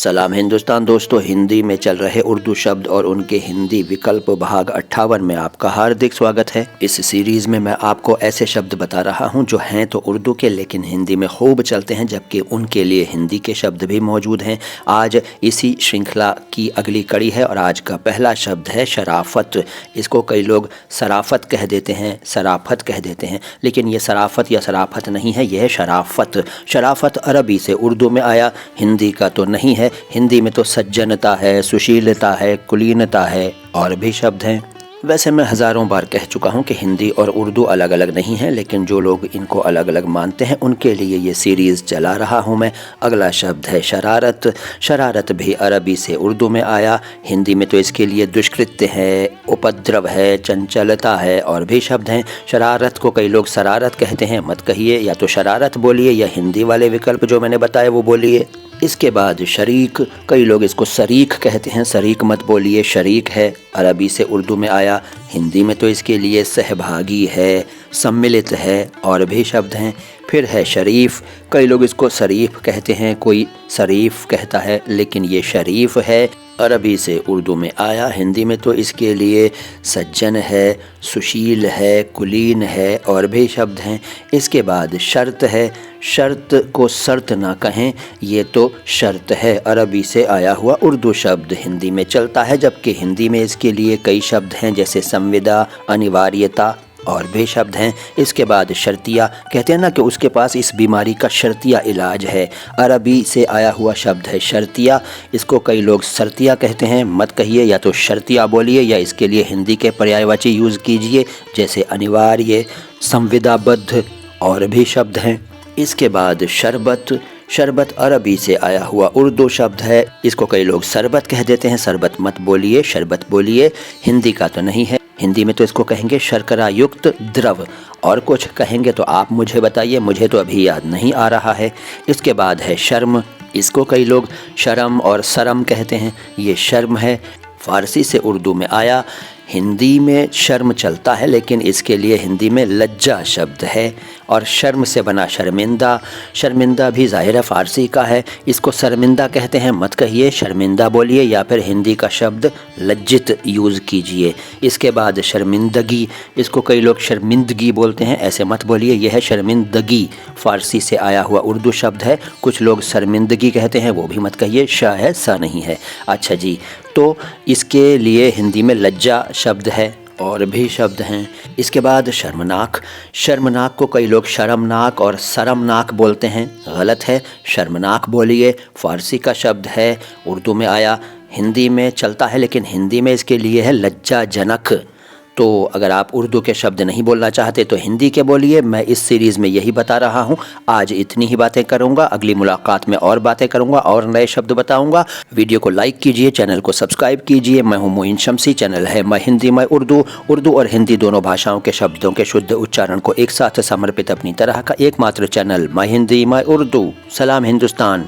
सलाम हिंदुस्तान दोस्तों, हिंदी में चल रहे उर्दू शब्द और उनके हिंदी विकल्प भाग 58 में आपका हार्दिक स्वागत है। इस सीरीज में मैं आपको ऐसे शब्द बता रहा हूं जो हैं तो उर्दू के लेकिन हिंदी में खूब चलते हैं, जबकि उनके लिए हिंदी के शब्द भी मौजूद हैं। आज इसी श्रृंखला की अगली कड़ी है और आज का पहला शब्द है शराफत। इसको कई लोग सराफत कह देते हैं, सराफत कह देते हैं, लेकिन ये सराफत या सराफत नहीं है, यह है शराफत। शराफत अरबी से उर्दू में आया, हिंदी का तो नहीं है। हिंदी में तो सज्जनता है, सुशीलता है, कुलीनता है और भी शब्द हैं। वैसे मैं हज़ारों बार कह चुका हूँ कि हिंदी और उर्दू अलग अलग नहीं है, लेकिन जो लोग इनको अलग अलग मानते हैं उनके लिए ये सीरीज़ चला रहा हूँ मैं। अगला शब्द है शरारत। शरारत भी अरबी से उर्दू में आया, हिंदी में तो इसके लिए दुष्कृत्य है, उपद्रव है, चंचलता है और भी शब्द हैं। शरारत को कई लोग शरारत कहते हैं, मत कहिए, या तो शरारत बोलिए या हिंदी वाले विकल्प जो मैंने बताए वो बोलिए। इसके बाद शरीक, कई लोग इसको शरीक कहते हैं, शरीक मत बोलिए, शरीक है, अरबी से उर्दू में आया, हिंदी में तो इसके लिए सहभागी है, सम्मिलित है और भी शब्द हैं। फिर है शरीफ, कई लोग इसको शरीफ कहते हैं, कोई शरीफ कहता है, लेकिन ये शरीफ है, अरबी से उर्दू में आया, हिंदी में तो इसके लिए सज्जन है, सुशील है, कुलीन है और भी शब्द हैं। इसके बाद शर्त है। शर्त को शर्त ना कहें, ये तो शर्त है, अरबी से आया हुआ उर्दू शब्द हिंदी में चलता है, जबकि हिंदी में इसके लिए कई शब्द हैं जैसे संविदा, अनिवार्यता और भी शब्द हैं। इसके बाद शर्तिया, कहते हैं ना कि उसके पास इस बीमारी का शर्तिया इलाज है, अरबी से आया हुआ शब्द है शर्तिया। इसको कई लोग शर्तिया कहते हैं, मत कहिए, या तो शर्तिया बोलिए या इसके लिए हिंदी के पर्यायवाची यूज़ कीजिए जैसे अनिवार्य, संविदाबद्ध और भी शब्द हैं। इसके बाद शरबत। शरबत अरबी से आया हुआ उर्दू शब्द है, इसको कई लोग शरबत कह देते हैं, शरबत मत बोलिए, शरबत बोलिए, हिंदी का तो नहीं है, हिंदी में तो इसको कहेंगे शर्करा युक्त द्रव। और कुछ कहेंगे तो आप मुझे बताइए, मुझे तो अभी याद नहीं आ रहा है। इसके बाद है शर्म, इसको कई लोग शर्म और शर्म कहते हैं, ये शर्म है, फ़ारसी से उर्दू में आया, हिंदी में शर्म चलता है, लेकिन इसके लिए हिंदी में लज्जा शब्द है। और शर्म से बना शर्मिंदा, शर्मिंदा भी ज़ाहिर है फ़ारसी का है, इसको शर्मिंदा कहते हैं, मत कहिए, शर्मिंदा बोलिए या फिर हिंदी का शब्द लज्जित यूज़ कीजिए। इसके बाद शर्मिंदगी, इसको कई लोग शर्मिंदगी बोलते हैं, ऐसे मत बोलिए, यह है शर्मिंदगी, फ़ारसी से आया हुआ उर्दू शब्द है। कुछ लोग शर्मिंदगी कहते हैं, वो भी मत कहिए, श है, स नहीं है। अच्छा जी, तो इसके लिए हिंदी में लज्जा शब्द है और भी शब्द हैं। इसके बाद शर्मनाक। शर्मनाक को कई लोग शर्मनाक और शर्मनाक बोलते हैं, गलत है, शर्मनाक बोलिए, फ़ारसी का शब्द है, उर्दू में आया, हिंदी में चलता है, लेकिन हिंदी में इसके लिए है लज्जाजनक। तो अगर आप उर्दू के शब्द नहीं बोलना चाहते तो हिंदी के बोलिए। मैं इस सीरीज़ में यही बता रहा हूँ, आज इतनी ही बातें करूँगा, अगली मुलाकात में और बातें करूँगा और नए शब्द बताऊँगा। वीडियो को लाइक कीजिए, चैनल को सब्सक्राइब कीजिए। मैं हूँ मोइन शम्सी, चैनल है मैं हिंदी मैं उर्दू। उर्दू और हिंदी दोनों भाषाओं के शब्दों के शुद्ध उच्चारण को एक साथ समर्पित अपनी तरह का एकमात्र चैनल मैं हिंदी मैं उर्दू। सलाम हिंदुस्तान।